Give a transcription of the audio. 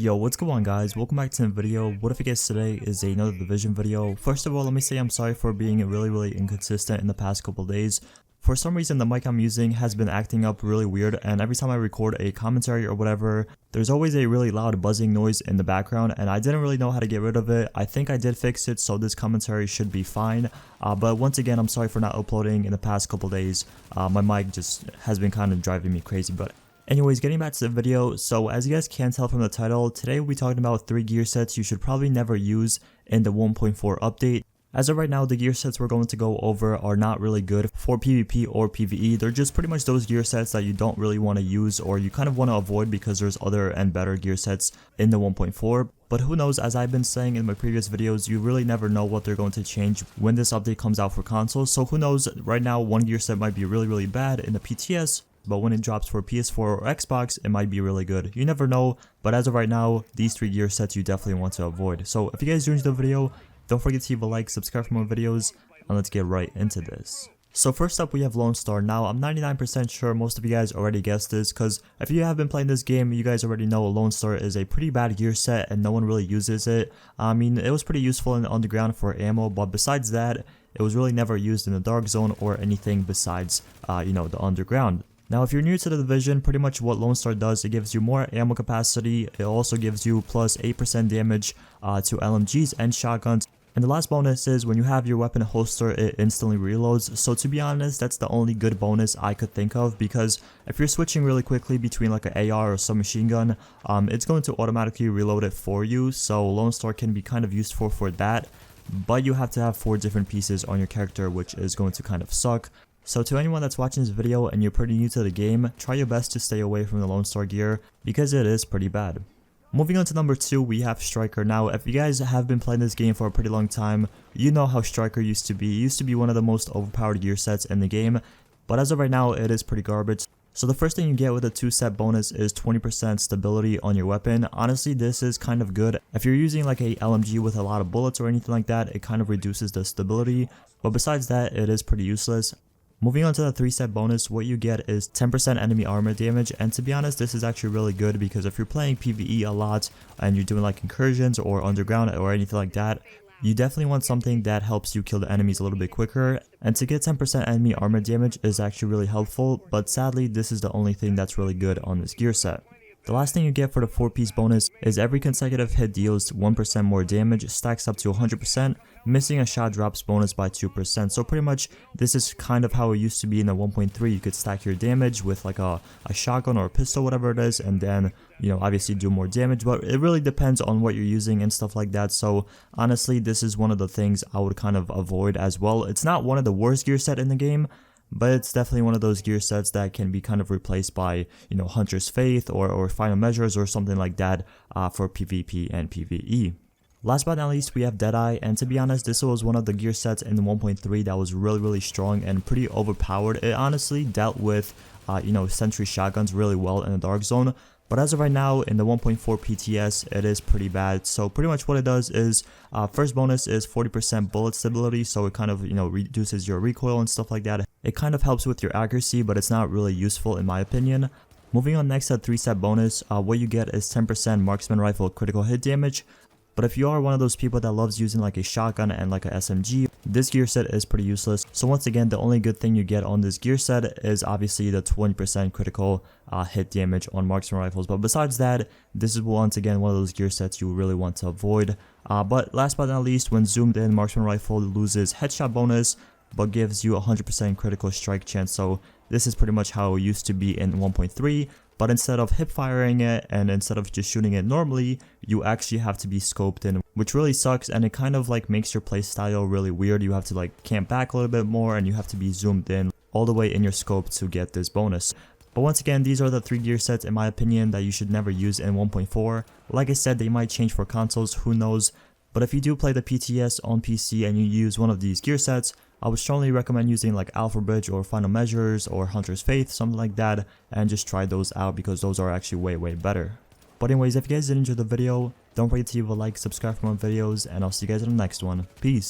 Yo, what's going on guys? Welcome back to the video. What if you guys today is another division video. First of all, let me say I'm sorry for being really inconsistent in the past couple days. For some reason the mic I'm using has been acting up really weird, and every time I record a commentary or whatever, there's always a really loud buzzing noise in the background, and I didn't really know how to get rid of it. I think I did fix it, so this commentary should be fine. But once again, I'm sorry for not uploading in the past couple days. My mic just has been kind of driving me crazy, but anyways, getting back to the video, so as you guys can tell from the title, today we'll be talking about 3 gear sets you should probably never use in the 1.4 update. As of right now, the gear sets we're going to go over are not really good for PvP or PvE. They're just pretty much those gear sets that you don't really want to use, or you kind of want to avoid because there's other and better gear sets in the 1.4. But who knows, as I've been saying in my previous videos, you really never know what they're going to change when this update comes out for consoles. So who knows, right now one gear set might be really bad in the PTS, but when it drops for PS4 or Xbox, it might be really good. You never know, but as of right now, these 3 gear sets you definitely want to avoid. So if you guys do enjoy the video, don't forget to leave a like, subscribe for more videos, and let's get right into this. So first up we have Lone Star. Now I'm 99% sure most of you guys already guessed this, because if you have been playing this game, you guys already know Lone Star is a pretty bad gear set and no one really uses it. I mean, it was pretty useful in the underground for ammo, but besides that, it was really never used in the dark zone or anything besides, the underground. Now if you're new to the division, pretty much what Lone Star does, it gives you more ammo capacity. It also gives you plus 8% damage to LMGs and shotguns. And the last bonus is when you have your weapon holster, it instantly reloads. So to be honest, that's the only good bonus I could think of, because if you're switching really quickly between like an AR or submachine gun, it's going to automatically reload it for you. So Lone Star can be kind of useful for that, but you have to have 4 different pieces on your character, which is going to kind of suck. So to anyone that's watching this video and you're pretty new to the game, try your best to stay away from the Lone Star gear because it is pretty bad. Moving on to number 2, we have Stryker. Now if you guys have been playing this game for a pretty long time, you know how Stryker used to be. It used to be one of the most overpowered gear sets in the game, but as of right now it is pretty garbage. So the first thing you get with a 2 set bonus is 20% stability on your weapon. Honestly, this is kind of good. If you're using like a LMG with a lot of bullets or anything like that, it kind of reduces the stability, but besides that, it is pretty useless. Moving on to the 3 set bonus, what you get is 10% enemy armor damage, and to be honest, this is actually really good because if you're playing PvE a lot and you're doing like incursions or underground or anything like that, you definitely want something that helps you kill the enemies a little bit quicker, and to get 10% enemy armor damage is actually really helpful, but sadly this is the only thing that's really good on this gear set. The last thing you get for the 4-piece bonus is every consecutive hit deals 1% more damage, stacks up to 100%, missing a shot drops bonus by 2%. So pretty much this is kind of how it used to be in the 1.3. You could stack your damage with like a shotgun or a pistol, whatever it is, and then, obviously do more damage, but it really depends on what you're using and stuff like that. So honestly, this is one of the things I would kind of avoid as well. It's not one of the worst gear set in the game, but it's definitely one of those gear sets that can be kind of replaced by, Hunter's Faith or Final Measures or something like that for PvP and PvE. Last but not least, we have Deadeye, and to be honest, this was one of the gear sets in the 1.3 that was really strong and pretty overpowered. It honestly dealt with, sentry shotguns really well in the dark zone. But as of right now, in the 1.4 PTS, it is pretty bad. So pretty much what it does is, first bonus is 40% bullet stability, so it kind of, reduces your recoil and stuff like that. It kind of helps with your accuracy, but it's not really useful in my opinion. Moving on next to 3 set bonus, what you get is 10% marksman rifle critical hit damage. But if you are one of those people that loves using like a shotgun and like a SMG, this gear set is pretty useless. So once again, the only good thing you get on this gear set is obviously the 20% critical hit damage on marksman rifles. But besides that, this is once again one of those gear sets you really want to avoid. But last but not least, when zoomed in, marksman rifle loses headshot bonus, but gives you 100% critical strike chance. So this is pretty much how it used to be in 1.3. But instead of hip firing it and instead of just shooting it normally, you actually have to be scoped in, which really sucks, and it kind of like makes your playstyle really weird. You have to like camp back a little bit more and you have to be zoomed in all the way in your scope to get this bonus. But once again, these are the 3 gear sets in my opinion that you should never use in 1.4. Like I said, they might change for consoles, who knows. But if you do play the PTS on PC and you use one of these gear sets, I would strongly recommend using like Alpha Bridge or Final Measures or Hunter's Faith, something like that, and just try those out because those are actually way better. But anyways, if you guys did enjoy the video, don't forget to leave a like, subscribe for more videos, and I'll see you guys in the next one. Peace!